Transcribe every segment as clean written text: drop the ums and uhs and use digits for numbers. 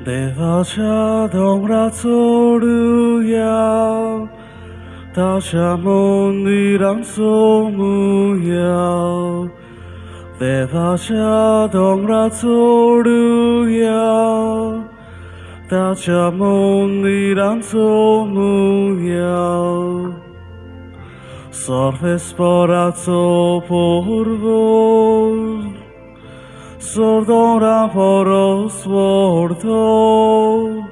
대화자 동라소르야 다샤몬이랑 소무야 대화자 동라소르야 다샤몬이랑 소무야 Sorves porazzo porvol Sordora poros vorto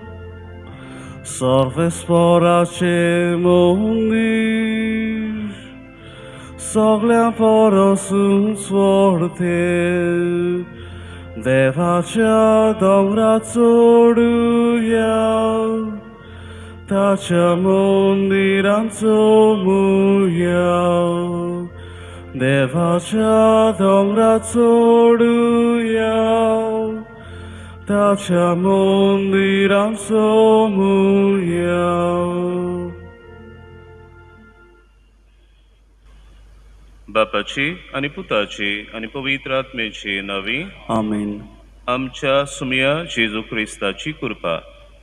Sorves porace mundir Soglia poros svorte Devacia domrazzoruia Tachamundiran somuya Devacha domratsoruya Tachamundiran somuya बापाची आणि पुताची आणि पवित्र आत्म्याची नावी आमेन. आमच्या सुमया जेजू ख्रिस्ताची कृपा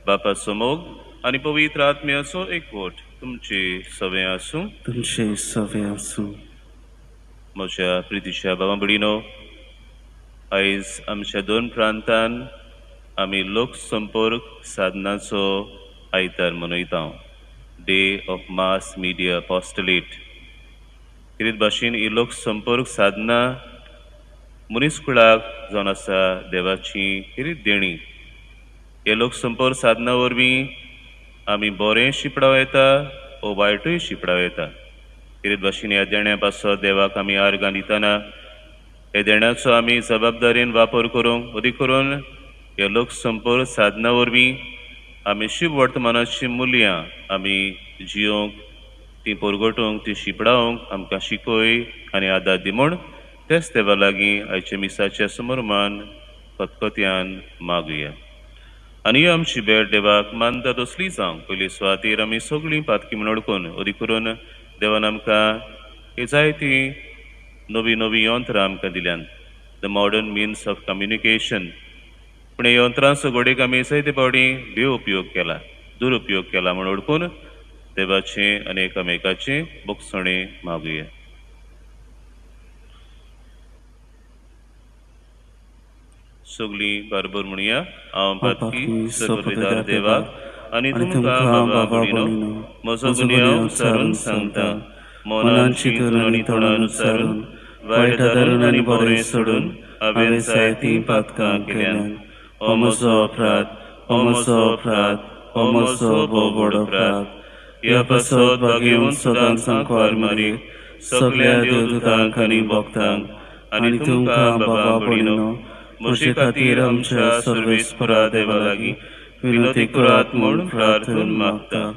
बापाचो मोग आणि पवित्र आत्म्याचो एकवट तुमची सवय आसूं. तुमचे सवे आसूं. म्हज्या प्रितीच्या भावा भयणीनो, आयज आमच्या दोन प्रांतांत आमी लोक संपर्क साधनाचो आयतार मनयता, डे ऑफ मास मिडिया अपॉस्टलेट. कितें भाशेन ही लोक संपर्क साधना मनीसकुळाक जावन आसा देवाची कितें देणी. हे लोक संपर्क साधना वरवीं आमी बरें शिपडाव येता वा वायटूय शिपडाव येता. कितें भाशेन ह्या देण्या पासत देवाक आमी आर्गां दितना हे देण्याचो आमी जबाबदारेन वापर करूंक, अदीक करून हे लोक संपर्क साधना वरवीं आमी शुभ वर्तमानाची मुल्यां आमी जियोंक, ती परगटूंक, ती शिपडावंक आमकां शिकोय आनी आदार दी म्हूण तेच देवा लागीं आयच्या मिसाच्या समोरमान खतखत्यान मागुया. आनी आमची भेट देवाक मानता तसली जावंक पयली सुवातेर आमी सगळीं पातकी म्हूण अडकून अदीक करून देवान आमकां ही जायतीं नवीं नवीं यंत्रां आमकां दिल्यान, the modern means of communication. पूण हे यंत्रांचो घडयेक आमी जायते फावटी बेउपयोग केला, दुरुपयोग केला म्हूण अडकून देवाचे आनी एकामेकाची बोगसणी मागुया. सगळीं बरोबर म्हणुया. हांव पातकी सर्वपिदार देवाक आनी तुमकां बाबा भयणीनो म्हजो गुन्यांव उपसारून सांगता. मनान चिंतून आनी तोंडान उच्चारून वायट धरून आनी बरें सोडून हांवें जायतीं पातकां केल्यान. हो म्हजो अपराध, हो म्हजो अपराध, हो म्हजो भोव व्हड अपराध. ह्या पासत भागेवन सदांच सांकवार मारीक सगळ्या देवदूतांक आनी भक्तांक आनी तुमकां बाबा भयणीनो म्हजे खातीर आमच्या सर्वेस्परा देवा लागीं विनंती करात म्हूण प्रार्थून मागता.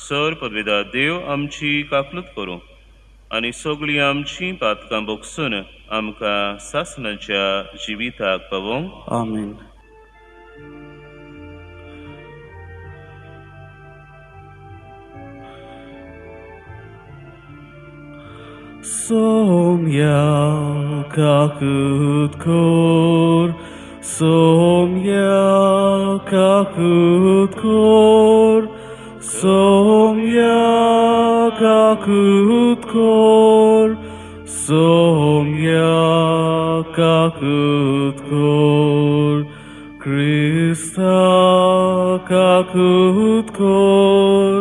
सर पदवीदार देव आमची काकलूत करूं आनी सगळीं आमचीं पातकां बोगसून आमकां सासणाच्या जिविताक पावोवंक. आमेन. Somya kakut kor, somya kakut kor, somya kakut kor, somya kakut kor, Krista kakut kor,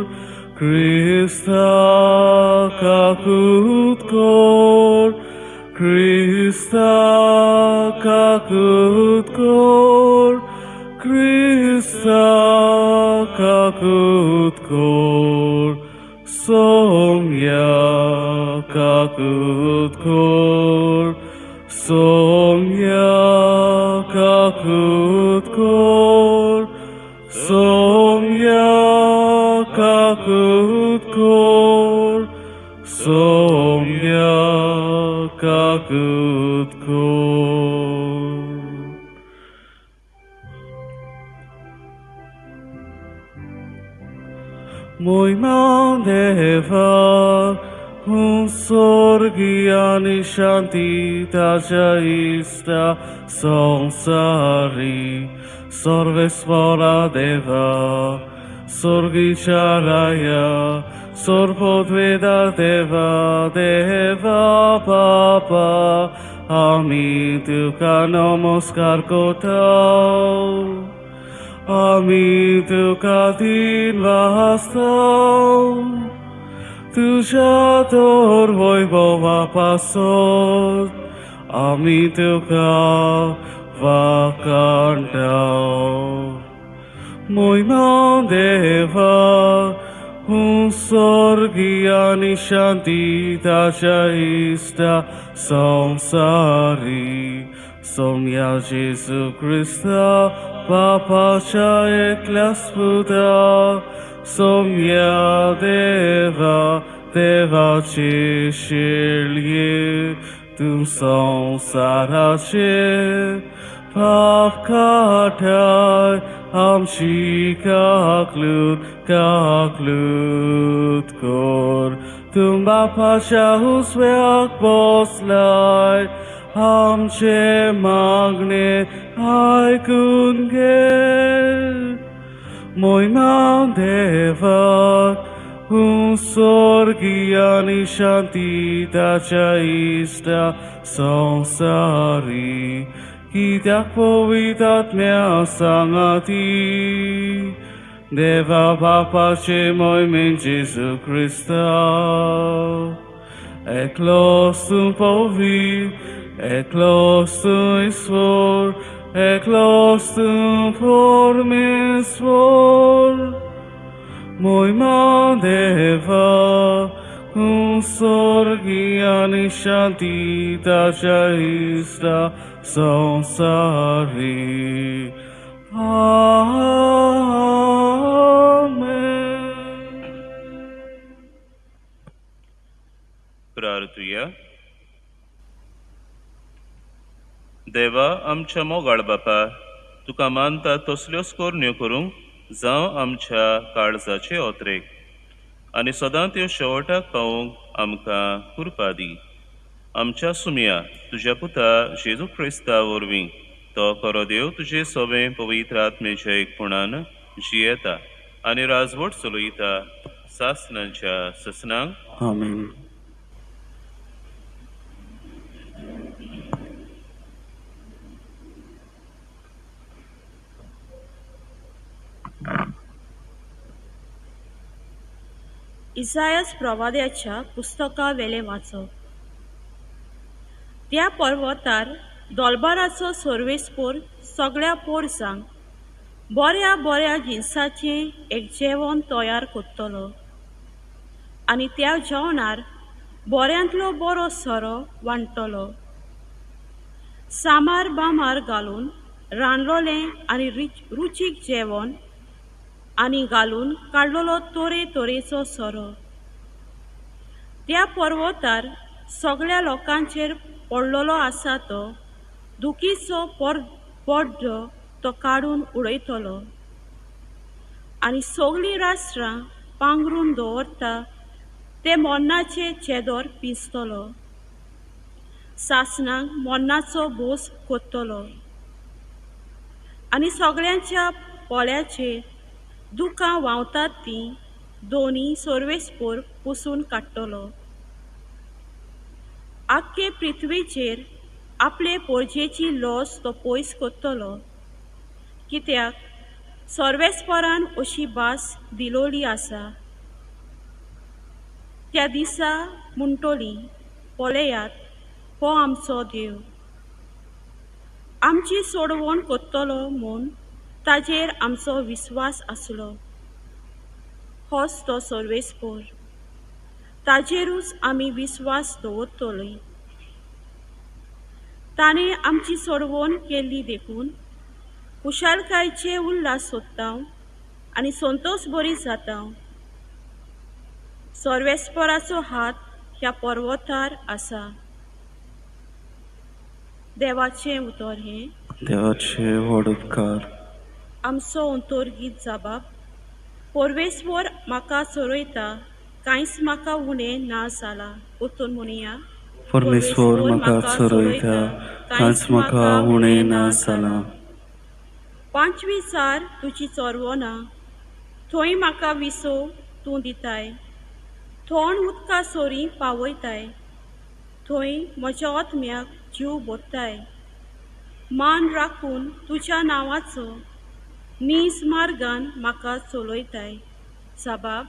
Krista kakut kor, Krista kakut kor, Krista kakut kor, somya kakut kor, somya kakut kor, somya kakut kor, somya kakut kor. Mój mądeva, sorgi ani shanti taja ista samsari Sarvesvara Deva Sorgi Charaya Sorpodveda Deva Deva Papa Ami Tuka Namaskar Kotao Ami Tuka Din Vahastao Tuja Tor Voivova Pasot Ami Tuka Vakantao Moima Deva Sorgiani Shanti Tajaista Samsari Somya Jesu Christa Papa Eklas Buddha Somya Deva Deva Chishilye Tum Samsarache Pav Katai Amshi kaklut kor Tumba pasha husveak boslai Amche magne aikun ge Moima deva Sorgiani shanti tachaista samsari Kitak povitatmya sangati Deva Papa Shemoi min Jesu Christa Eklosum povi Eklosum isvor Eklosum formisvor Moima Deva Sorgiani Shanti Tajaista Samsari Amen. प्रार्थूया. देवा आमच्या मोगाळ बापा तुका मानता तसल्योच कोरण्यो करूंक जावं आमच्या काळजाचे ओत्रेक आनी सदां त्यो शेवटाक पावूंक आमकां कृपा दी. आमच्या सुमया तुज्या पुता जेजू क्रिस्ता वरवीं तो खरो देव तुजे सोबे पवित्र आत्मेच्या एकपणान जियेता आनी राजवट चलयता सासनांच्या ससनांक. आमेन. इसायास प्रवाद्याच्या पुस्तका वेले वाचप. त्या पर्वतार दोलबाराचो सर्वेस्पोर सगळ्या पोरसांक बऱ्या बऱ्या जिन्साचें एक जेवण तयार करतलो आनी त्या जेवणार बऱ्यांतलो बरो सोरो वांटतलो. सामार बामार घालून रांदलोलें आनी रुचीक जेवण आनी घालून काडलेलो तोरे तोरेचो सोरो. त्या पर्वतार सगळ्या लोकांचेर पडलेलो आसा तो दुखीचो पड्डो तो काडून उडयतलो आनी सगळीं राष्ट्रां पांगरून दवरता ते मोन्नाचे चेदोर पिंजतलो. सासणांक मोन्नाचो भोस कोत्तलो आनी सगळ्यांच्या पोळ्याचेर दुखां व्हांवतात तीं दोनी सर्वेस्पोर पुसून काडटलो. आख्खे पृथ्वीचेर आपले पोरजेची लॉस तो पयस कोत्तलो कित्याक सर्वेस्पोरान अशी भास दिलोली आसा. त्या दिसा म्हणटोली पळयात हो आमचो देव. आमची सोडवण कोत्तलो म्हूण ताजेर आमचो विस्वास आसलो. होच तो सर्वेस्पोर ताजेरूच आमी विस्वास दवरतली. ताणें आमची सोडवण केल्ली देखून कुशालकायेचे उल्हास सोदता आनी संतोश बरी जाता. सर्वेस्पोराचो हात ह्या पर्वतार आसा. देवाचें उतर हें. देवाचे व्हड उपकार. आमचो अंतर्गीत जबाब. परमेश्वर म्हाका चरयता कांयच म्हाका उणें ना जाला. उठून म्हणुया. परमेश्वर म्हाका चरयता, कांयच म्हाका उणें ना जाला. 5 तुजी चोरवोना, थंय म्हाका विसो तूं दिताय. थोंड उदका सोरी पावयताय, थंय म्हज्या आत्म्याक जीव भरताय. मान राखून तुज्या नांवाचो नीज मार्गान म्हाका चलयताय. साबाब,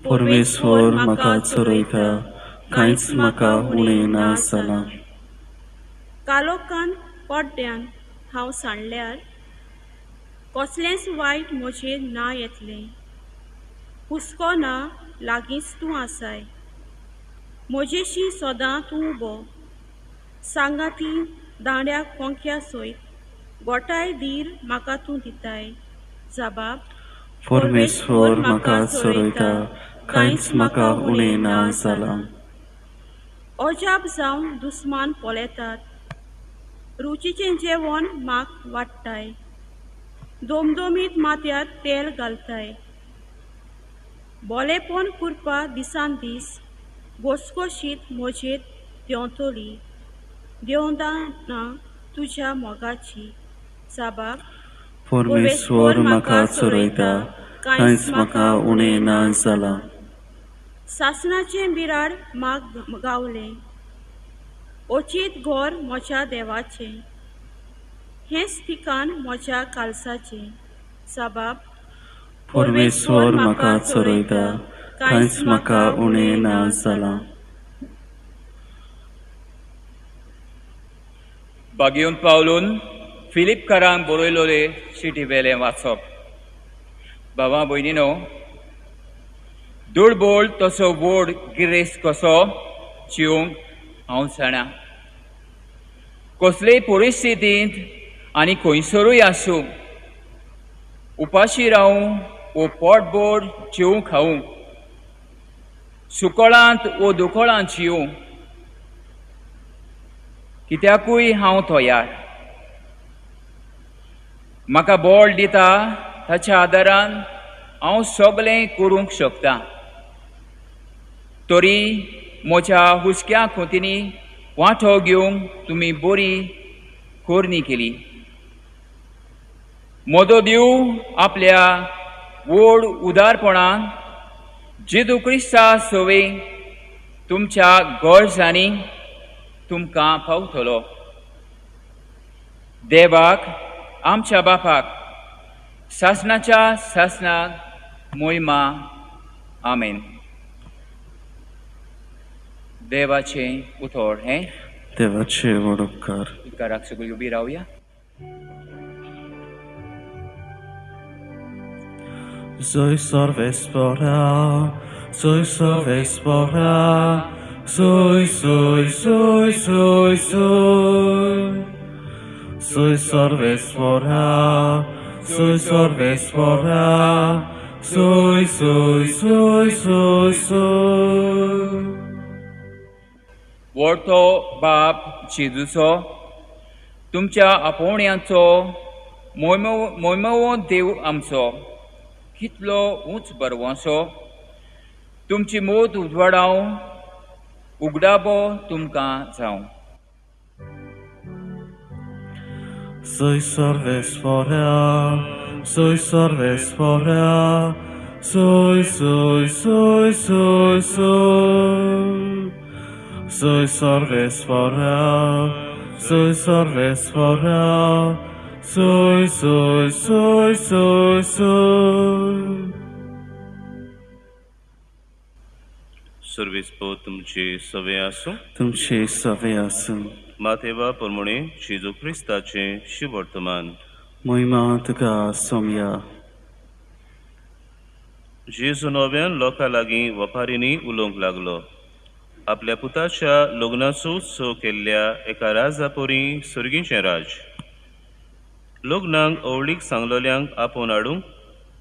परमेश्वर म्हाका चरयता, कांयच म्हाका उणें ना जाला. कालोखान पड्ड्यान हांव सांडल्यार कसलेंच वायट म्हजेर ना येतलें. हुस्को ना लागींच तूं आसाय. म्हजेशी सदां तूं उबो. सांगाती दांड्याक कोंक्या सयत गोठाय धीर म्हाका तूं दिताय. जाबाब, परमेश्वर म्हाका चरयता, कांयच म्हाका उणें ना जाला. अजाप जावन दुस्मान पोलेतात, रुचीचें जेवण म्हाक वाडटाय. दोमदोमीत माथ्यार तेल घालताय. बोलेपण करपा दिसान दीस घोसघोशीत म्हजेर देंवतली. देंवदा ना तुज्या मोगाची. साबाब, परमेश्वर म्हाका चरयता, कांयच म्हाका उणें ना जाला. सासणाचें बिराड म्हाक गावलें, ओचीत घोर म्हज्या देवाचें. हेंच ठिकाण म्हज्या काळसाचें. साबाब, परमेश्वर म्हाका चरयता, कांयच म्हाका उणें ना जाला. बागेवन पावलून फिलिपकारांक बरयलोले शिटी वेलें वाचप. भावा भयणीनो, दुडबोळ तसो व्हड गिरेस्त कसो जिवंक हांव जाणा. कसलेय परिस्थितींत आनी खंयसरूय आसूं, उपाशी रावूं वो पोटभर जेवूं खावूं, सुकळांत वो दुखळांत जिवूं, कित्याकूय हांव तयार. म्हाका बळ दिता ताच्या आदारान हांव सगळें करूंक शकता. तरी म्हज्या हुस्क्या खोतींनी वांटो घेवंक तुमी बरी कोरणी केली. मोदो दिवं आपल्या व्हड उदारपणान जेजू क्रिस्ता सवे तुमच्या गरजांनी तुमकां पावतलो. देवाक आमच्या बापाक सासणाच्या सासणाक मोहिमा. आमेन. देवाचें उतर हें देवाचे व्हड उपकार. उद्गाराक सगळीं उबी रावया. Soy sorvespora, soy sorvespora, soy, soy, soy, soy, soy. Soy sorvespora, soy sorvespora, soy, soy, soy, soy, soy. व्हडतो बाप जेजूचो, तुमच्या आपोवण्यांचो मोयमो देव आमचो, कितलो उंच बरवोसो, तुमची मोद उजवाडाव उगडाबो तुमकां जावं. Soy sorvespora, soy sorvespora, soy, soy, soy, soy, soy. Soy sorvespora, soy sorvespora, soy, soy, soy, soy, soy. सर्विस्पो तुमची सवय आसूं. तुमचे सवे आसूं. माथेवा प्रमाणे जेजू क्रिस्ताचें शुभ वर्तमान. मोहिमा तुका सोमया. जेजू नव्यान लोकां लागीं वपारींनी उलोवंक लागलो. आपल्या पुताच्या लग्नाचो उत्सव केल्ल्या एका राजा पोरी सुर्गीचें राज. लग्नाक अवळीक सांगलोल्यांक आपोवन हाडूंक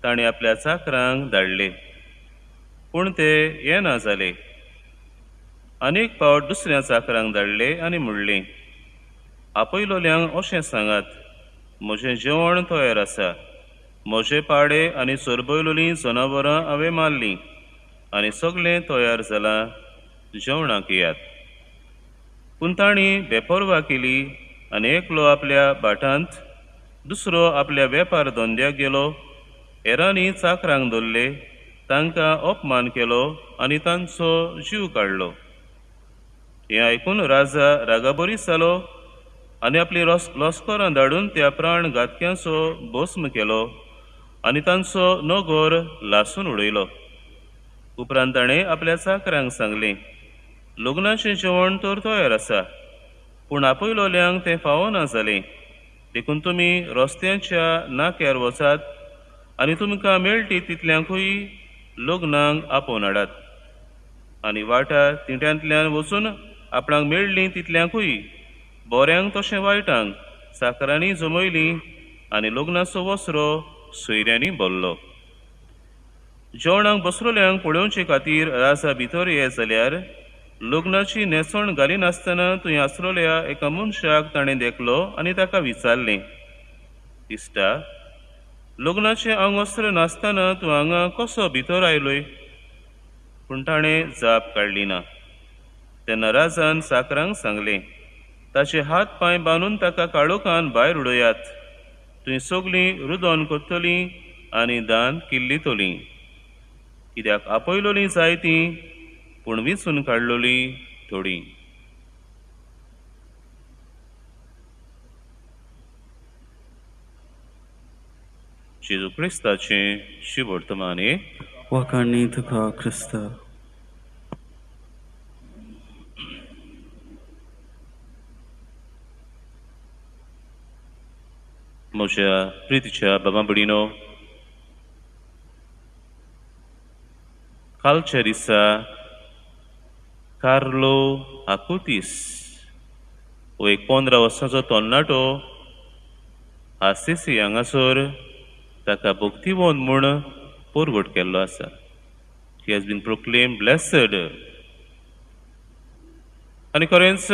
ताणें आपल्या चाकरांक धाडले, पूण ते येना जाले. अनेक फावट दुसऱ्या चाकरांक धाडले आनी म्हणलें, आपयलोल्यांक अशें सांगात, म्हजें जेवण तयार आसा. म्हजे पाडे आनी चरबयलोलीं जनावरां हांवें मारलीं, आनी सगळें तयार जालां, जेवणाक येयात. पूण तांणी बेपरवा केली आनी एकलो आपल्या भाटांत, दुसरो आपल्या वेपार धंद्याक गेलो. हेरांनी चाकरांक धरले, तांकां अपमान केलो आनी तांचो जीव काडलो. हें आयकून राजा रागाबरीस जालो आनी आपली लस्करां धाडून त्या प्राणघातक्यांचो भस्म केलो आनी तांचो नगोर लासून उडयलो. उपरांत ताणें आपल्या चाकरांक सांगलें, लग्नाचें जेवण तर तयार आसा, पूण आपयलोल्यांक तें फावना जालें. देखून तुमी रस्त्याच्या नाक्यार वचात आनी तुमकां मेळटी तितल्यांकूय लग्नाक आपोवन हाडात. आनी वाटार तिट्यांतल्यान वचून आपणाक मेळ्ळीं तितल्यांकूय, बऱ्यांक तशें वायटांक, चाकरांनी जमयलीं आनी लग्नाचो वस्रो सोयऱ्यांनी भरलो. जेवणाक बसलोल्यांक पळोवचे खातीर राजा भितर ये जाल्यार लग्नाची न्हेसण घालिनासतना थंय आसलोल्या एका मनशाक ताणें देखलो आनी ताका विचारलें, इश्टा, लग्नाचें आंगवस्त्र नासतना तूं हांगा कसो भितर आयलोय? पूण ताणें जाप काडली ना. तेन्ना राजान चाकरांक सांगलें, ताचे हात पांय बांदून ताका काळोखान भायर उडयात. थंय सगळीं रुदोन करतलीं आनी दान किल्लीतलीं. कित्याक आपयलोलीं जायतीं, पूण विचून काडलोलीं थोडीं. जेजू क्रिस्ताचें शिवर्तमाने वखाणी तुका क्रिस्ता. म्हज्या प्रितीच्या बाबा भयणीनो, कालच्या दिसा कार्लो आकुतीस हो एक 15 वर्सांचो तरणाटो आसिसी हांगासर ताका भक्तिवंत म्हूण परगट केल्लो आसा. He has been proclaimed blessed. आनी खरेंच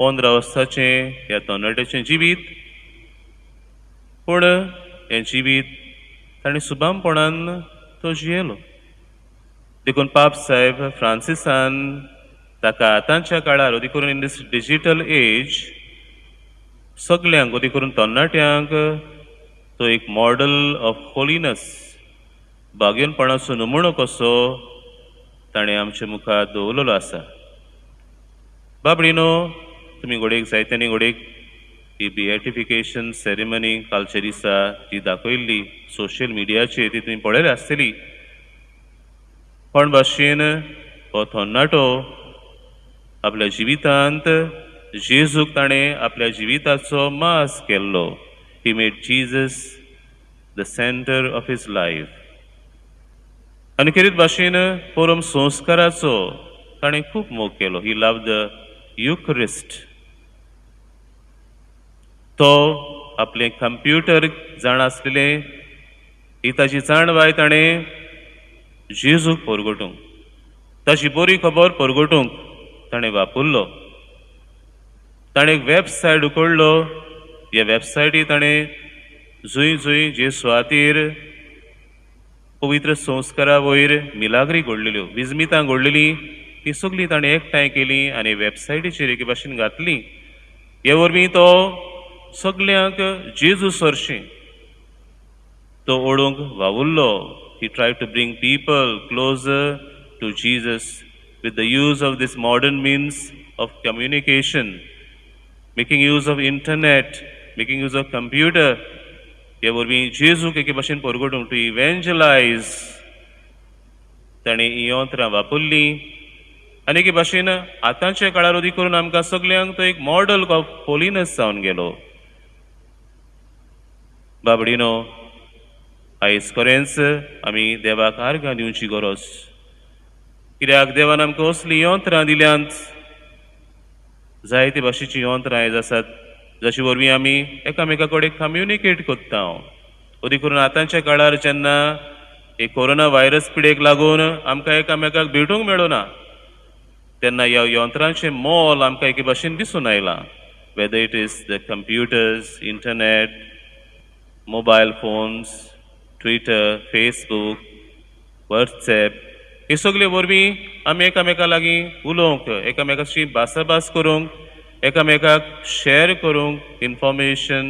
15 वर्साचें ह्या तरणाट्याचें जिवीत, पूण हें जिवीत ताणें सुबामपणान तो जियेलो. देखून पाप साहेब फ्रांसिसान ताका आतांच्या काळार अदी करून इन दीस डिजिटल एज सगळ्यांक अदी करून तरणाट्यांक तो एक मॉडल ऑफ होलिनस, बागेनपणाचो नमुणो कसो ताणें आमच्या मुखार दवरलेलो आसा. बाबडीनो, तुमी घोडेक जायत्यांनी घोडेक ही बिएटिफिकेशन सेरेमनी कालच्या दिसा जी दाखयल्ली सोशियल मिडियाचेर ती तुमी पळयली आसतली. पण भाशेन हो तरणाटो आपल्या जिवितांत जेजूक ताणें आपल्या जिविताचो मास केल्लो. He made Jesus the centre of his life. आनी खेरीत भाशेन परम संस्काराचो ताणें खूब मोग केलो. ही लव द युक्रिस्ट. तो आपलें कंप्युटर जाण आसलेलें ही ताची जाणवाय ताणें जेजूक परगटूंक, ताची बरी खबर परगटूंक ताणें वापरलो. ताणें एक वेबसायट उगडलो. ह्या वेबसायटीर ताणें जंय जंय जे सुवातेर पवित्र संस्कारा वयर मिलाग्री घडलेल्यो, विजमितां घडलेलीं, ती सगळीं ताणें एकठांय केलीं आनी वेबसायटीचेर एके भाशेन घातलीं. हे वरवीं तो सगळ्यांक जेजू सरशीं तो ओडूंक वावुरलो. He tried to bring people closer to Jesus with the use of this modern means of communication, making use of internet, making use of computer. हे वरवीं जेजूक एके भाशेन परगटूंक टू इवेंजलायज ताणें ही यंत्रां वापरलीं. आनी एके भाशेन आतांच्या काळार अदी करून आमकां सगळ्यांक तो एक मॉडल ऑफ होलिनस जावन गेलो. बाबडीनो, आयज खरेंच आमी देवाक आर्गां दिवची गरज. कित्याक देवान आमकां असलीं यंत्रां दिल्यांत, जायते भाशेचीं यंत्रां आयज आसात जशे वरवीं आमी एकामेका कडेन कम्युनिकेट कोत्ता. अदी करून आतांच्या काळार जेन्ना एक कोरोना व्हायरस पिडेक लागून आमकां एकामेकाक भेटूंक मेळना, तेन्ना ह्या यंत्रांचें मोल आमकां एके भाशेन दिसून आयलां. Whether it is the computers, internet, mobile phones, Twitter, Facebook, WhatsApp, ही सगळी वरवीं आमी एकामेका लागीं उलोवंक, एकामेकाची भासाभास करूंक, एकामेकाक शेअर करूंक इन्फॉर्मेशन,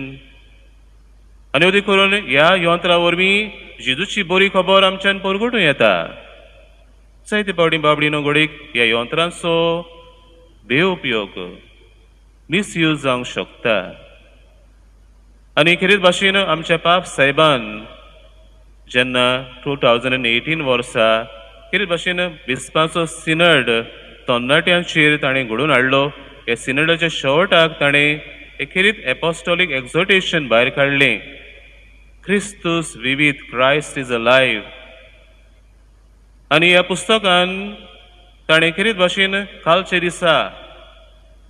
आनी अदी करून ह्या यंत्रा वरवीं जेजूची बरी खबर आमच्यान परगटूं येता. जायते पावटी बाबडीनो घडीक ह्या यंत्रांचो बेउपयोग, मिसयूज जावंक शकता. आनी खेरीत भाशेन आमच्या पाप साहेबान जेन्ना 2018 वर्सा खेरीत भाशेन बिस्पाचो सिनड तरणाट्यांचेर ताणें घडोवन हाडलो. हे सिनडाच्या शेवटाक ताणें एक खेरीत एपोस्टॉलीक एक्झॉर्टेशन भायर काडलें. क्रिस्तूस विवीत, क्रायस्ट इज अलायव्ह. आनी ह्या पुस्तकान ताणें खेरीत भाशेन कालच्या दिसा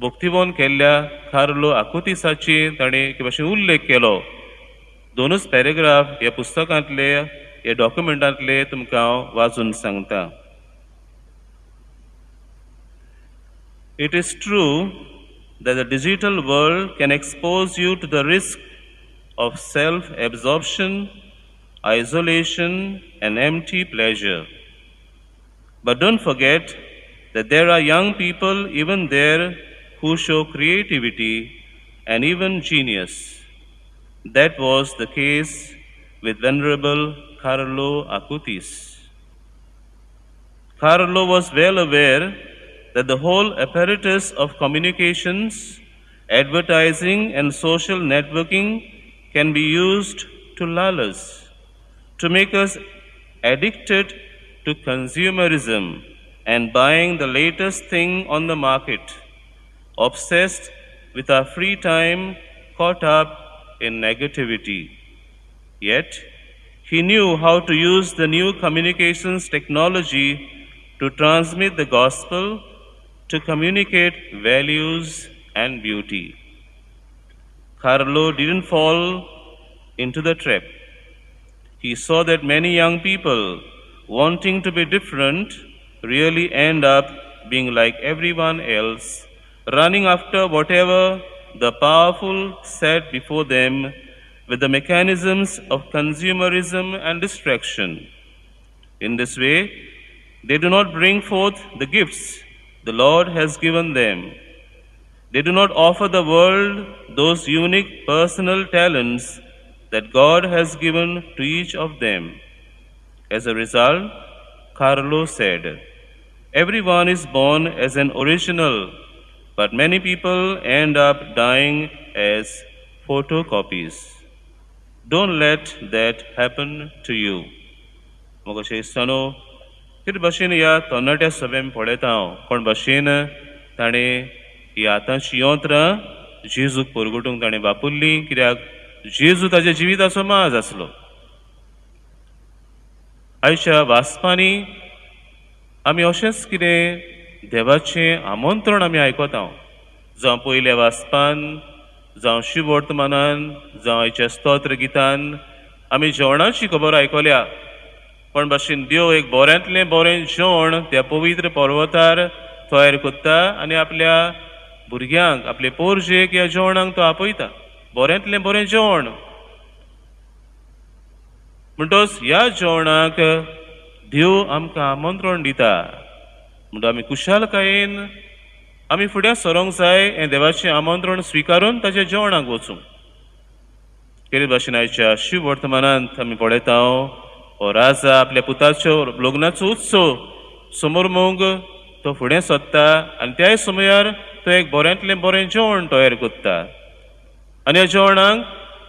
भक्तिवन केल्ल्या कार्लो आकुतिसाची ताणें एक भाशेन उल्लेख केलो. दोनूच पॅरेग्राफ ह्या पुस्तकांतले, ह्या डॉक्युमेंटांतले तुमकां हांव वाचून सांगता. It is true that the digital world can expose you to the risk of self-absorption, isolation, and empty pleasure. But don't forget that there are young people even there who show creativity and even genius. That was the case with Venerable Carlo Acutis. Carlo was well aware that the whole apparatus of communications, advertising, and social networking can be used to lull us, to make us addicted to consumerism and buying the latest thing on the market, obsessed with our free time, caught up in negativity. Yet, he knew how to use the new communications technology to transmit the gospel, to communicate values and beauty. Carlo didn't fall into the trap. He saw that many young people wanting to be different really end up being like everyone else, running after whatever the powerful set before them with the mechanisms of consumerism and distraction. In this way, they do not bring forth the gifts the Lord has given them. They do not offer the world those unique personal talents that God has given to each of them. As a result, Carlo said, everyone is born as an original, but many people end up dying as photocopies. Don't let that happen to you. मोगाचे इस्तानो, कितें भाशेन ह्या तरणाट्या सभेन पळयता हांव कोण भाशेन ताणें ही आतांची यंत्रां जेजूक परगटूंक ताणें वापरलीं, कित्याक जेजू ताच्या जिविताचो माज आसलो. आयच्या वाचपांनी आमी अशेंच कितें देवाचें आमंत्रण आमी आयकता, जावं पयल्या वाचपान, जावं शिव वर्तमानान, जावं आयच्या स्तोत्र गितान आमी जेवणाची खबर आयकल्या. पण भाशेन देव एक बऱ्यांतलें बरें जेवण त्या पवित्र पर्वतार तयार करता आनी आपल्या भुरग्यांक, आपले पोरजेक ह्या जेवणाक तो आपयता. बऱ्यांतलें बरें जेवण म्हणटच ह्या जेवणाक देव आमकां आमंत्रण दिता. म्हणटच आमी कुशालकायेन आमी फुडें सरोंक जाय, हें देवाचें आमंत्रण स्विकारून ताच्या जेवणाक वचूंक. केरी भाशेन आयच्या शिव वर्तमानांत आमी पळयता हो राजा आपल्या पुताच्यो लग्नाचो उत्सव समोर मोग तो फुडें सरता आनी त्याय समयार तो एक बऱ्यांतलें बरें जेवण तयार करता. आनी ह्या जेवणाक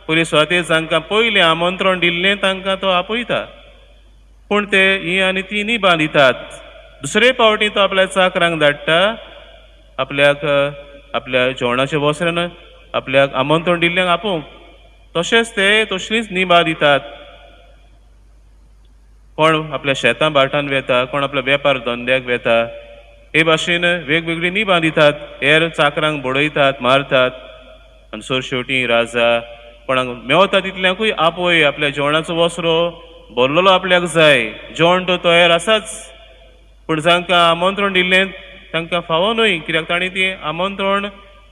पयलीं सुवातेर जांकां पयलें आमंत्रण दिल्लें तांकां तो आपयता. पूण ते ही आनी ती न्ही बांदितात. दुसरे फावटी तो आपल्या चाकरांक धाडटा, आपल्याक आपल्या जेवणाच्या वसऱ्यान आपल्याक आमंत्रण दिल्ल्यांक आपोवंक. तशेंच ते तसलींच निभा दितात. कोण आपल्या शेतां भाटान वेता, कोण आपल्या वेपार धंद्याक वेता, हे भाशेन वेगवेगळी निभा दितात. हेर चाकरांक बडयतात, मारतात आनी सरशेवटी राजा कोणाक मेवता तितल्यांकूय आपय. आपल्या जेवणाचो वसरो भरलेलो आपल्याक जाय, जेवण तो तयार आसाच, पूण जांकां आमंत्रण दिल्लें तांकां फावो न्हय, कित्याक तांणी तें आमंत्रण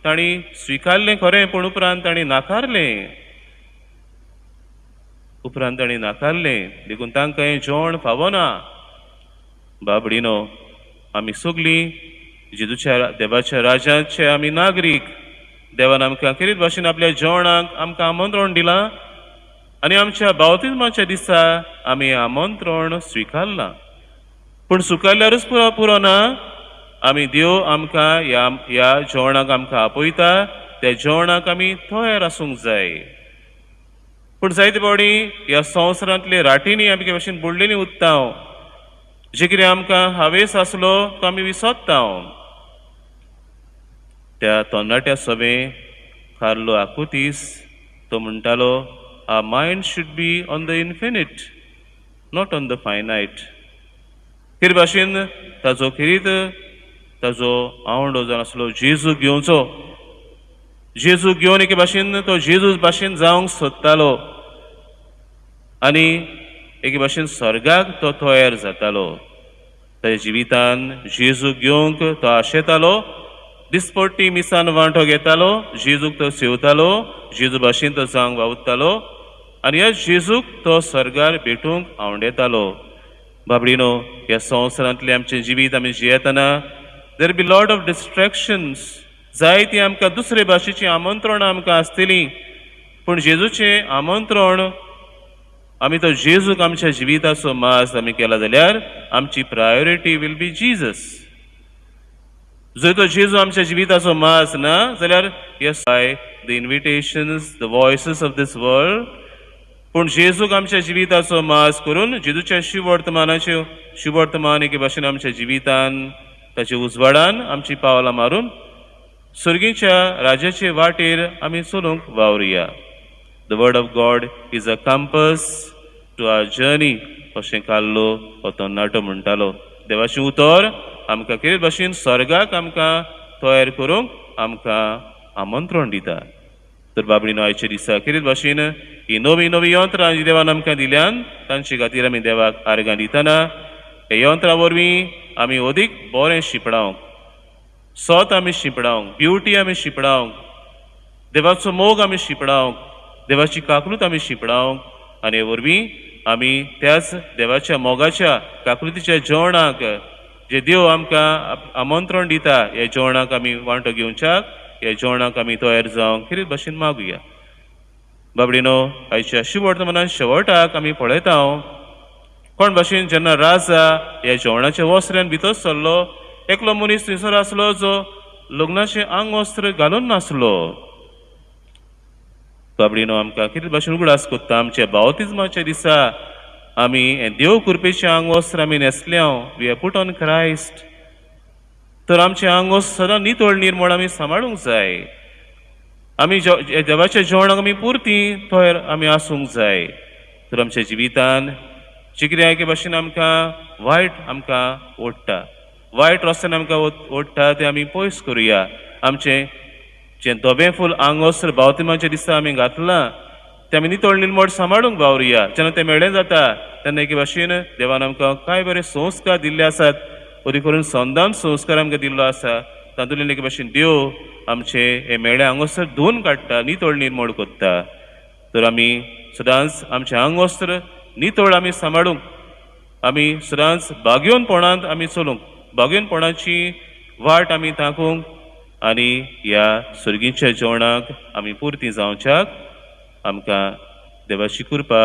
तांणी स्विकारलें खरें, पूण उपरांत तांणी नाकारलें. देखून तांकां हें जेवण फावो ना. बाबडीनो, आमी सगळीं जेजूच्या देवाच्या राजाचे आमी नागरीक. देवान आमकां कितें भाशेन आपल्या जेवणाक आमकां आमंत्रण दिलां आनी आमच्या बावतिजमाच्या दिसा आमी आमंत्रण स्विकारलां. पूण स्विकारल्यारूच पुरो ना, आमी देव आमकां ह्या जेवणाक आमकां आपयता, त्या जेवणाक आमी तयार आसूंक जाय. पूण जायते फावटी ह्या संवसारांतले राटींनी आमी के भाशेन बुडलेलीं उत्ता. जे कितें आमकां हावेस आसलो तो आमी विसरता. त्या तरणाट्या सभे कार्लो आकुतीस तो म्हणटालो, our mind should be on the infinite, not on the finite. कितें भाशेन ताजो किरीत ताजो आवंडो जावन आसलो जेजू घेवचो. जेजू घेवन एके भाशेन तो जेजू भाशेन जावंक सोदतालो आनी एके भाशेन स्वर्गाक तो तयार जातालो. ताच्या जिवितान जेजू घेवंक तो आशेतालो, दिसपट्टी मिसान वांटो घेतालो, जेजूक तो सेवतालो, जेजू भाशेन तो जावंक वावुरतालो आनी ह्या जेजूक तो स्वर्गार भेटूंक आवंडेतालो. बाबडीनो, ह्या संवसारांतलें आमचें जिवीत आमी जियेतना there be lot of distractions. जायतीं आमकां दुसरे भाशेचीं आमंत्रणां आमकां आसतलीं, पूण जेजूचें आमंत्रण आमी तो जेजूक आमच्या जिविताचो मास आमी केला जाल्यार आमची प्रायोरिटी वील बी जिजस. जर तो जेजू आमच्या जिविताचो मास ना जाल्यार येस by the invitations, the voices of this world. पूण जेजूक आमच्या जिविताचो मास करून जेजूच्या शुभ वर्तमान एके भाशेन आमच्या जिवितान ताच्या उजवाडान आमची पावलां मारून सर्गीच्या राजाचे वाटेर आमी चलूंक वावुरया. The word of God is a compass to our journey अशें कार्लो हो तरणाटो म्हणटालो. देवाचें उतर आमकां कितें भाशेन स्वर्गाक आमकां तयार करूंक आमकां आमंत्रण दिता. तर बाबडीनो, आयच्या दिसा कितें भाशेन ही नवी यंत्रां जी देवान आमकां दिल्यान तांचे खातीर आमी देवाक आर्गां दितना हे यंत्रां वरवीं आमी अदीक बरें शिंपडावंक, सोत आमी शिंपडावंक, ब्युटी आमी शिंपडावंक, देवाचो मोग आमी शिंपडावंक, देवाची काकूलत आमी शिंपडावंक आनी हे वरवीं आमी त्याच देवाच्या मोगाच्या काकुलतीच्या जेवणाक जे देव आमकां आमंत्रण दिता हे जेवणाक आमी वांटो घेवच्याक, हे जेवणाक आमी तयार जावंक कितें भाशेन मागुया. बाबडीनो, आयच्या शुभ वर्तमानान शेवटाक आमी पळयता कोण भाशेन जेन्ना राजा ह्या जेवणाच्या वस्त्रान भितर सरलो, एकलो मनीस थंयसर आसलो जो लग्नाचें आंग वस्त्र घालून नासलो. बाबडीनो, आमकां कितें भाशेन उगडास कोत्ता आमच्या बावतिजमाच्या दिसा आमी हें देव कृपेचें आंग वस्त्र आमी न्हेसल्या, we have put on Christ. तर आमचें आंग वस्त्र सदां नितळ निर्मळ आमी सांबाळूंक जाय. आमी देवाच्या जेवणाक आमी पुर्ती तयार आमी आसूंक जाय. तर आमच्या जिवितान जे कितें एके भाशेन आमकां वायट आमकां ओडटा, वायट रस्त्यान आमकां ओडटा तें आमी पयस करुया. आमचें जें धोबें फूल आंग वस्त्र बावतिजमाच्या दिसा आमी घातलां तें आमी नितळ निर्मळ सांबाळूंक वावुरया. जेन्ना तें मेळ्ळें जाता तेन्ना एके भाशेन देवान आमकां कांय बरे संस्कार दिल्ले आसात, अदी करून संदान संस्कार आमकां दिल्लो आसा. तातूंतल्यान एके भाशेन देव आमचे हे मेळ्ळे आंग वस्त्र धुवन काडटा, नितळ निर्मळ कोत्ता. तर आमी सदांच आमचें आंग वस्त्र नितळ आमी सांबाळूंक, आमी सदांच बागेवनपणांत आमी चलूंक, बागेवनपणाची वाट आमी तांकूंक आनी ह्या सर्गीच्या जेवणाक आमी पुर्ती जावच्याक आमकां देवाची कृपा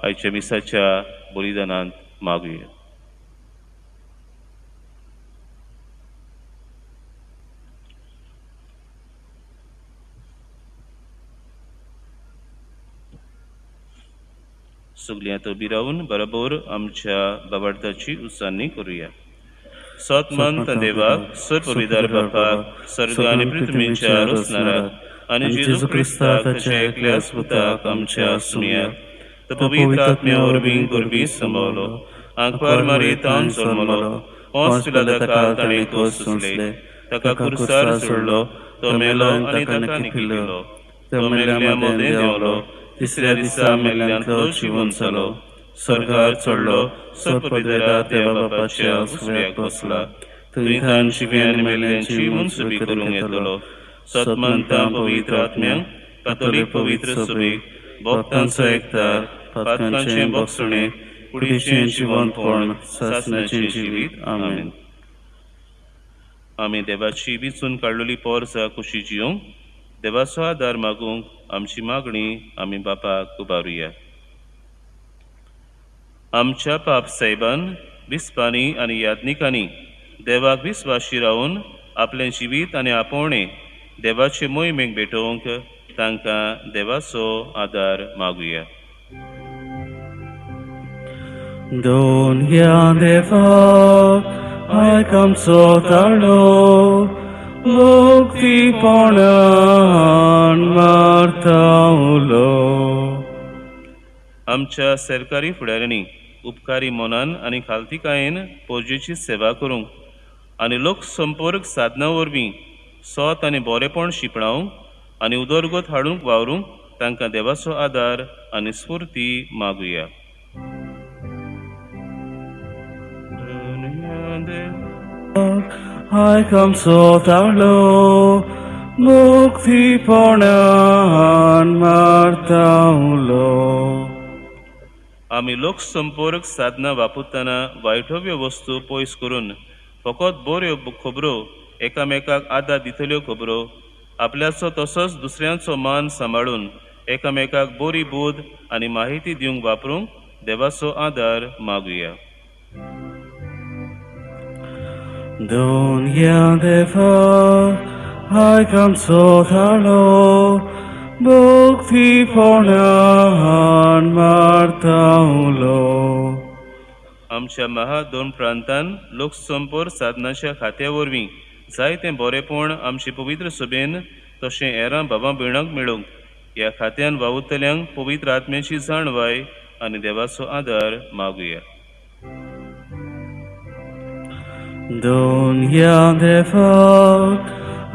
आयच्या मिसाच्या बलिदानांत मागुया. सगळ्यांत उबी रावन बरोबर आमच्या बाबार्थाची उसान्नी करुया. सतमंत देवाक, सर्वविदार बापाक, स्वर्ग आनी पृथ्वीच्या रोसणाराक आनी जेजू क्रिस्ताक ताच्या एकल्या सुताक आमच्या सुमयाक तो पवित्र आत्म्या वरवीं गुरबी संभवलो, आंकवार मारी तावन जल्मलो, पोंस पिलाता काळ ताणें तो सुचले, ताका क्रुसार सोडलो, तो मेलो आनी ताका निखिल्लो, तो मेल्ल्या मोदें देंवलो, तिसऱ्या दिसा मेल्ल्यांतलो जिवन जालो, स्वर्गार चडलो, सर्वपवित्र देवा बापाच्या उजव्याक बसला, थंय तान जिवे आनी मेल्ल्यांची मुनसुबी करूंक येतलो. सतमंता पवित्र आत्म्यांक, कातोलीक पवित्र सभेक, भक्तांचो एकतार, पातकांचें भक्षणें, कुडीचें जिवंतपण सासणाचें जिवीत आमेन. आमी देवाची विचून काडलेली पोरसां खुशी जियोंक देवाचो आदार मागूंक आमची मागणी आमी बापाक उबारुया. आमच्या पाप साहेबान विस्पांनी आनी याज्ञिकांनी देवाक विस्वाशी रावन आपलें जिवीत आनी आपोवणें देवाचे मोहिमेक भेटोवंक तांकां देवाचो आदार मागुया. दोन या देवाक आयकामचो ताळो मुक्तीपणान मारता उलो. आमच्या सरकारी फुडाऱ्यांनी उपकारी मनान आनी खालतीकायेन पोरजेची सेवा करूंक आनी लोक संपर्क साधना वरवीं सोत आनी बरेपण शिपणावंक आनी उदरगत हाडूंक वावरूंक तांकां देवाचो आदार आनी स्फूर्ती मागुया. आयकामचो ताळो मुक्तीपणान मारता उलो. आमी लोक संपर्क साधना वापरतना वायटव्य वस्तू पयस करून फकत बऱ्यो खबरो एकामेकाक आदार दितल्यो खबरो आपल्याचो तसोच दुसऱ्यांचो मान सांबाळून एकामेकाक बरी बोध आनी माहिती दिवंक वापरूंक देवाचो आदार मागुया. दोन या देवाक आयकामचो ताळो मुक्तीपणान मारता उलो. आमच्या महा दोन प्रांतान लोकसंपर्क साधनाच्या खात्या वरवीं जायतें बरेपण आमचे पवित्र सभेन तशें हेरां भावां भयणांक मेळोवंक ह्या खात्यान वावुरतल्यांक पवित्र आत्म्याची जाणवाय आनी देवाचो आदार मागुया. दोन या देवाक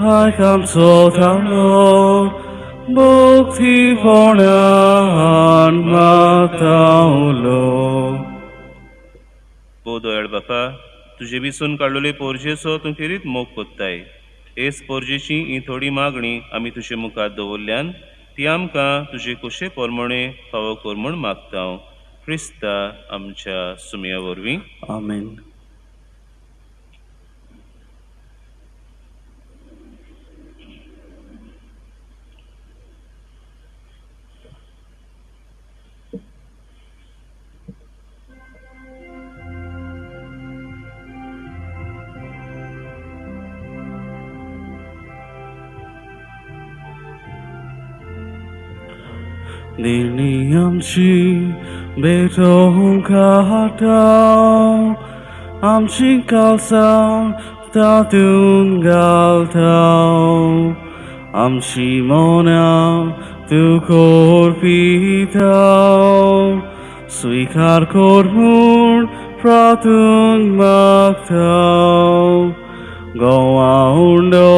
आयकामचो ताळो मुक्तीपणान मारता उलो. ओ दयाळ बापा, तुजे विचून काडलेले पोरजेचो तूं खेरीत मोग कोत्ताय. हेच पोरजेची ही थोडी मागणी आमी तुजे मुखार दवरल्यान ती आमकां तुजे कुशे पोरमणे फावो कर म्हूण मागता. क्रिस्ता आमच्या सुमया वरवीं आमेन. दिनी आमची भेटोवंक हाताव आमची कावसां तातून घालताव. आमची मनां तूं कोरपिताव स्वीकार कर म्हूण प्रार्थून मागताव. गोवा उंडो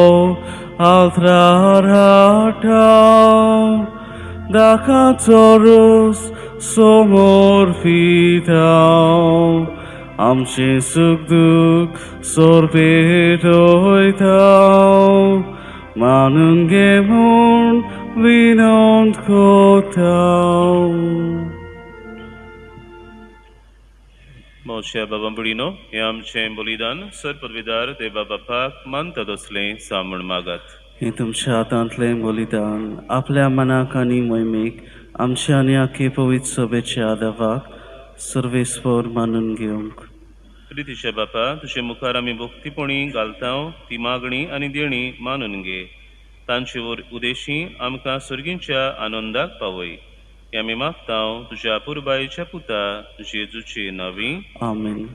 आल्तार हाडटाव दाकाचो रोस समोर पिताव. आमचे सुख दूख सोरपेट वयताव मानून घे म्हूण विनोद कोताव. मोशा बाबा बुडीनो हे आमचें बलिदान सरपदवीदार देवा बापाक मानता तसलें सामण मागात. हे तुमच्या हातांतलें बलिदान आपल्या मनाक आनी मोहिमेक आमच्या आनी आख्खे पवित्र सभेच्या देवाक सर्वेस्वर मानून घेवंक. प्रितीच्या बापा, तुजे मुखार आमी भक्तीपणी घालता ती मागणी आनी देणी मानून घे. तांचे उदेशी आमकां सर्गींच्या आनंदाक पावय. हे आमी मागता तुज्या पुरबायेच्या पुता जेजूचे नांवी आमेन.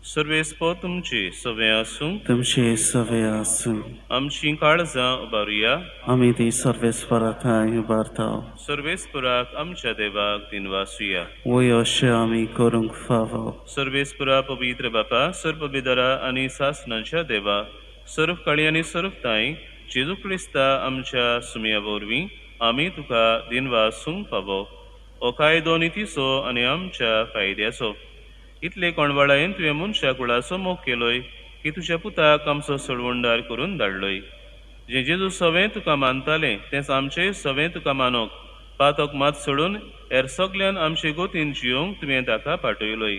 सर्वेस्पो तुमचे सवे आसूं. तुमचे सवे आसूं. आमची काळजां उबारुया. आमी ती सर्वेस्पराकाय उबारताव. सर्वेस्पराक आमच्या देवाक दिनवासुया. वय अशें आमी करूंक फावो. सर्वेस्परा पवित्र बापा, सर्पबेदारा आनी सासणाच्या देवा, सर्व काळी आनी सर्व ताई जेजू क्रिस्ता आमच्या सुमया वरवीं आमी तुका दिनवासूंक फावो. हो कायदो नितीचो आनी आमच्या फायद्याचो. इतले कोणवाळायेन तुवें मनशा कुळाचो मोग केलोय की तुज्या पुताक आमचो सडवंडार करून धाडलोय. जें जेजू सवें तुका मानतालें तेंच आमचें सवें तुका मानोक पातोक मात सोडून हेर सगल्यान आमचे गोतीन जियोंक तुवें ताका पाठयलोय.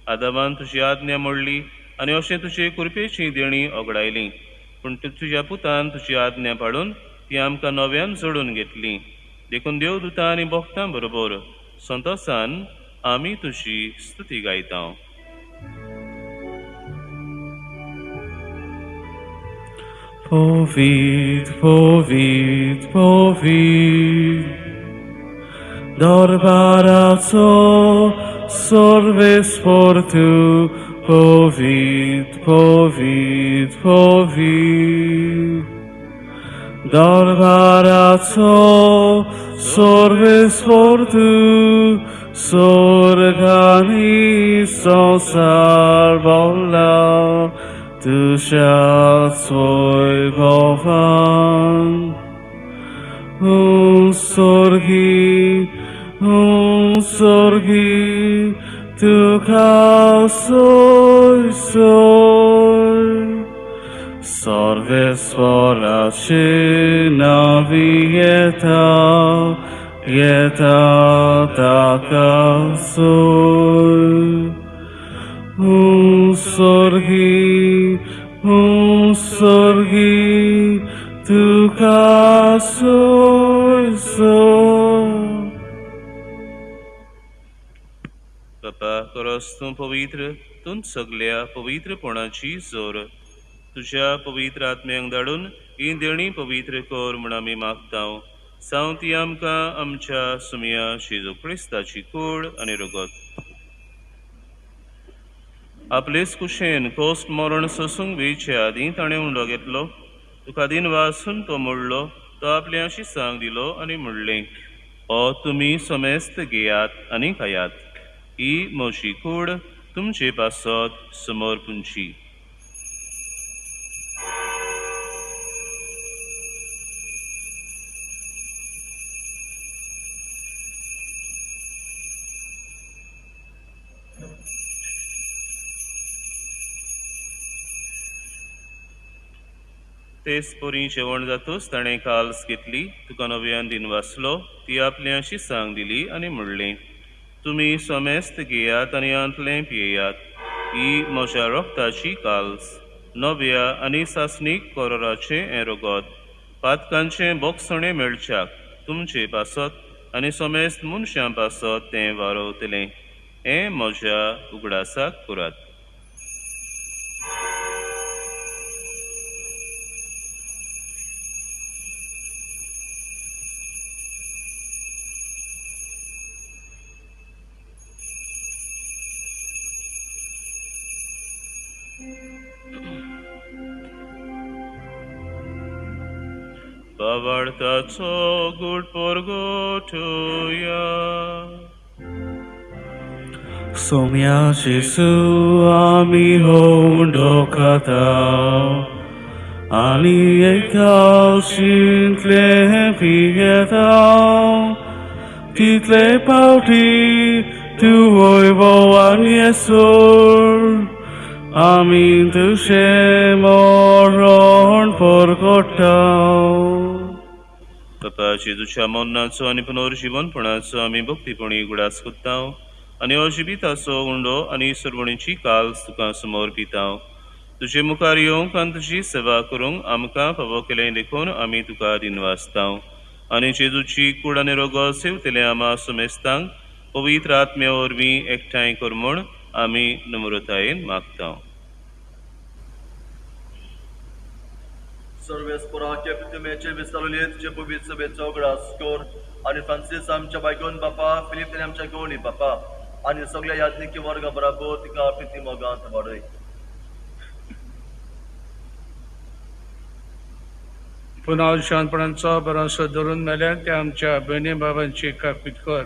आदामान तुजी आज्ञा मोडली आनी अशें तुजे कृपेची देणी ओगडायली. पूण तुज्या पुतान तुजी आज्ञा पाळून ती आमकां नव्यान जोडून घेतली. देखून देवदूतां आनी भक्तां बरोबर संतोसान आमी तुजी स्तुती गायता. Povid, povid, povid, Dorbaraco sorves portu, povid, povid, povid, Dorbaraco sorves portu, sorgani salvola, Du shalt svoj bovan, sorgi, du kalsoj soj. Sorves voracina jeta taka soj. Sorgi, tu kasoj soj. बापा खरोच तूं पवित्र, तूं सगल्या पवित्रपणाची जोर. तुज्या पवित्र आत्म्यांक धाडून ही देणी पवित्र कर म्हूण आमी मागता. सावन ती आमकां आमच्या सुमया शेजू क्रिस्ताची कूड आनी रगत. आपलेच कुशेन कोस्ट मरण सोसूंक वेचे आदीं ताणें उंडो घेतलो. तुका दिन वासून तो मोडलो, तो आपल्या शिसांक दिलो आनी म्हणलें, हो तुमी समेस्त घेयात आनी खायात. ही म्हजी कूड तुमचे पासत समोर पुंची. तेच पोरी जेवण जातूच ताणें काल्स घेतली, तुका नव्यान दिन वाचलो, ती आपल्या शिसांक दिली आनी म्हणलें, तुमी समेस्त घेयात आनी आंतलें पियेयात. ही म्हज्या रोगताची काल्स, नव्या आनी सासणीक कोरोराचें हें रगत. पातकांचें बोगसणें मेळच्याक तुमचे पासत आनी समेस्त मनशां पासत तें वारोवतलें. हें म्हज्या उगडासाक करात. Pavartaco good porgotuja. Somia Jesu ami hondokata, ani ekal shintle pigeta, title pauti tu voivo an Jesur. Amin tu shemoron porgotao. बापा जेजूच्या मरणाचो आनी पुनर्जीवनपणाचो आमी भक्तीपणी उगडास कोत्ता आनी अजिबिताचो उंडो आनी सरवणीची काल्स तुका समोर पिता. तुजे मुखार येवंक आनी तुजी सेवा करूंक आमकां फावो केलें देखून आमी तुका दिनवासता. आनी जेजूची कूड आनी रगत सेवतले आमा सुमेस्तांक पवित्र आत्म्या वरवीं एकठांय कर म्हूण आमी नम्रतायेन मागता. सर्वेस्पराचे पितुमेचे विस्तारलेचे पवित्र सभेचो ग्रास कर आणि फ्रांसीस आमच्या बायकोन बापा, फिलिप आमच्या गवणी बापा आणि सगळ्या याज्ञिकी वर्गा बराबर तिका प्रिती मोगांत वाडय. पुनर्जीवनपणाचो भरोसो धरून मेल्यान त्या आमच्या भयणी बाबांची कापीत कर.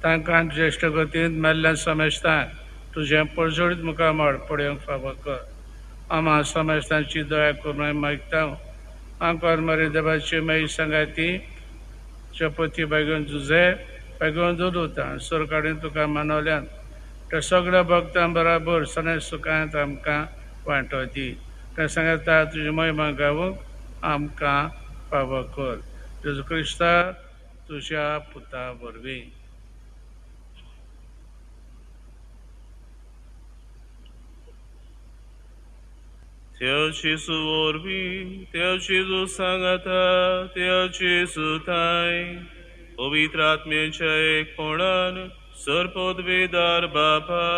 तांकां ज्येश्ठ गतींत मेल्ल्या समेस्तांक तुजें परजोडीत मुखामळ पळोवंक फावो कर. आम्हा समेस्तांची दया करून मागता. आमकां मरे देवाची माई सांगाती चपती बेगून जुजे बेगून जोडुता सरकाडीन तुका मानवल्यान त्या सगळ्या भक्तां बराबर सणे सुखांत आमकां वांटो दी. त्या सांगता तुजी महिमा गावूंक आमकां फावो कर. जेजू क्रिस्ता तुझ्या पुता वरवीं Teo Jesu orbi, Teo Jesu sangata, Teo Jesu tai, पवित्रात्म्याच्या एकपणान सर्पोद्वेदार बापा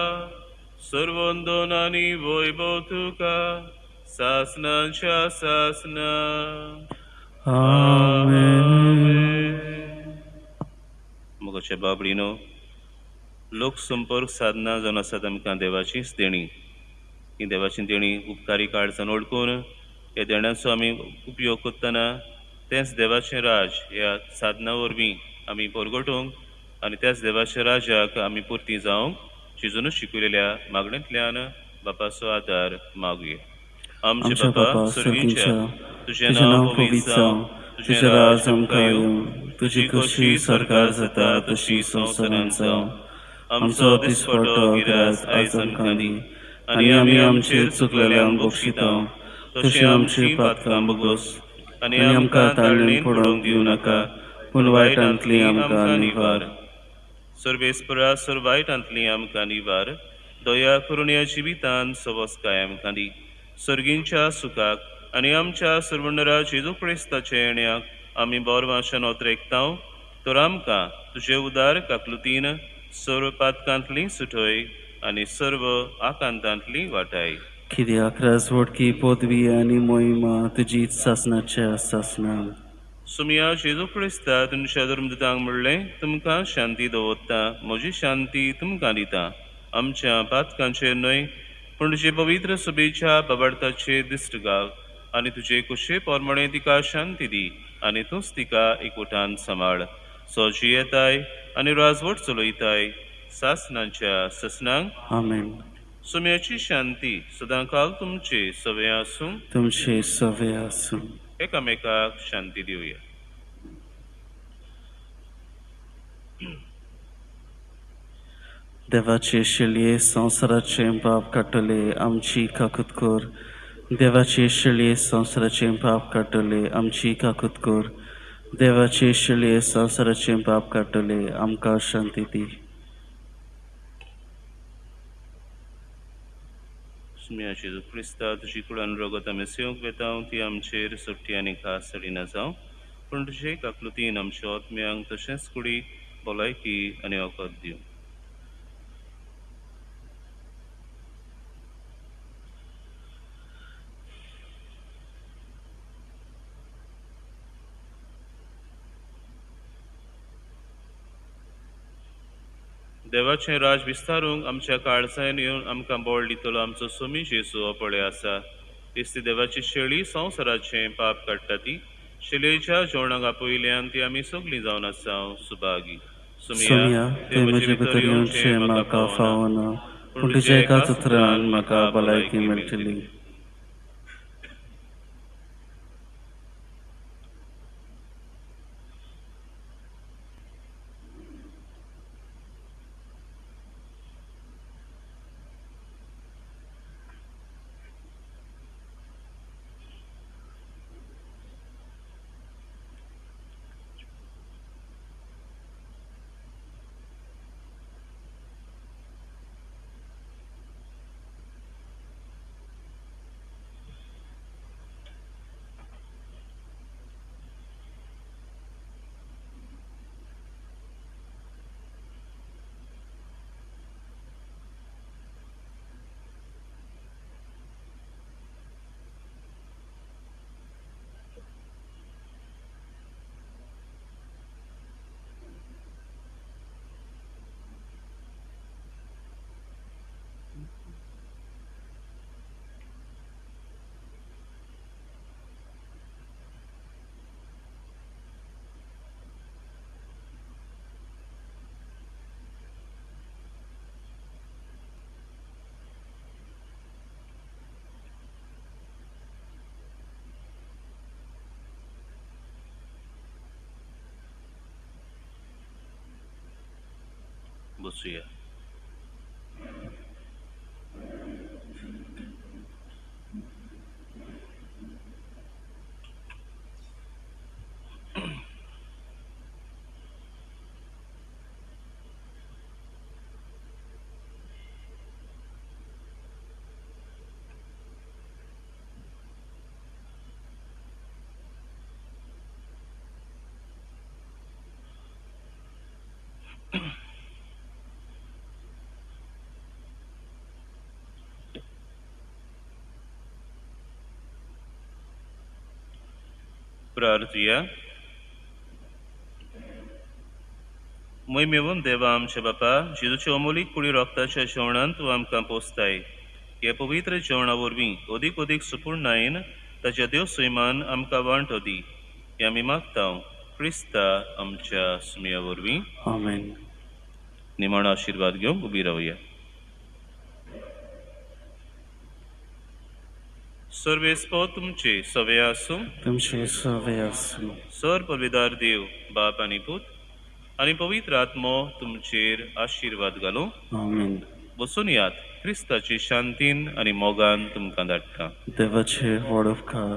सर्वोंदोनानी वैभव तुका सासनाच्या सासना मोगाच्या बाबडीनो लोक संपर्क साधना जावन आसात आमकां देवाचीच देणी ही देवाची देणी उपकारी काळजान ओळखून ह्या देण्याचो आमी उपयोग करतना तेंच देवाचें राज ह्या साधना वरवीं आमी परगटूंक आनी त्याच देवाच्या राजाक आमी पुर्ती जावंक जेजून शिकयलेल्या मागणेंतल्यान बापाचो आदार मागुया. आमचे बापा सर्गींच्या तुजें नांव पवित्र जावं, तुजें राज आमकां येवं, तुजी कशी सरकार जाता तशी संवसारांत जावं. आमचो दिसपटो गिरास आयज आमकां दी आनी आमी आमचेर चुकलेल्यांक बक्षितां तशी आमची पातकां बगोस आनी आमकां ताळणेन पडोवंक दिवं नाका पूण वायटांतली आमकां निवार. सर्वेस्परा सर वायटांतली आमकां निवार, दया करून ह्या जिवितांत सवस्काय आमकां दी. सर्गींच्या सुखाक आनी आमच्या सर्वणरा जेजू क्रिस्ताच्या येण्याक आमी बोरवांच्यान ओतरेकतांव तर आमकां तुजे उदार काकलुतीन सर्व पातकांतली सुटय आनी सर्व आकांतांतली वाटाय. कित्याक राजवटकी पदवी आनी मोहिमा तुजीच सासनाच्या सासनान. सुमया जेजू क्रिस्ता तुमच्या धर्मदुतांक म्हणलें तुमकां शांती दवरता, म्हजी शांती तुमकां दिता. आमच्या पातकांचेर न्हय पूण तुजे पवित्र सभेच्या बाबार्थाचेर दिश्ट घाल आनी तुजे कुशे पोरमणे तिका शांती दी आनी तूंच तिका एकवटान सांबाळ. सोजी येताय आनी राजवट चलयताय सासनांच्या ससनांक. आमेन. सुमयाची शांती सदांकाल तुमचे सवे आसूं. तुमचे सवे आसूं. एकामेकाक शांती दिवया. देवाचे शेळये संवसाराचे पाप काडटले आमची काकूत कोर. देवाचे शेळये संवसाराचे पाप काडटले आमची काकूत कोर. देवाचे शेळये संवसाराचे पाप काडटले आमकां शांती दी. सुमया जेजू क्रिस्ता तुजी कुळान रगत आमी सेवंक वेतांव ती आमचेर सुट्टी आनी खास सडिना जावं पूण तुजे काकलुतीन आमच्या आत्म्यांक तशेंच कुडी भलायकी आनी वखद दिवं. देवाचें राज विस्तारूंक आमच्या काळजांत येवन आमकां बोळ दितलो आमचो सोमी जेजू हो पळय आसा. दिसती देवाची शेळी संवसाराचें पाप काडटा ती शेळयेच्या जेवणाक आपयल्यान ती आमी सगलीं जावन आसा सुभागी. सुमया ते म्हजे भितर येवचे म्हाका फावना पूण तुज्या एकाच उतरान म्हाका भलायकी मेळटली. बसूया. प्रार्थुया. मोहिमेवून देवा आमचे बापा, जेजूच्या अमोलीक कुडी रोगताच्या जेवणान तूं आमकां पोसताय. हे पवित्र जेवणा वरवीं ओदीक ओदीक सुपूर्णायेन ताच्या देव सैमान आमकां वांटो दी. हे आमी मागतां क्रिस्ता आमच्या सुमया वरवीं. आमेन. निमाणो आशिर्वाद घेवंक उबी रावया. सर्वेस्पो तुमचे सवे आसूं. तुमचे सवे आसूं. सर पविदार देव बाप आनी पूत आनी पवित्र आत्मो तुमचेर आशिर्वाद घालूं. आमेन. बसून यात क्रिस्ताची शांतीन आनी मोगान तुमकां धाडटा. देवाचे व्हड उपकार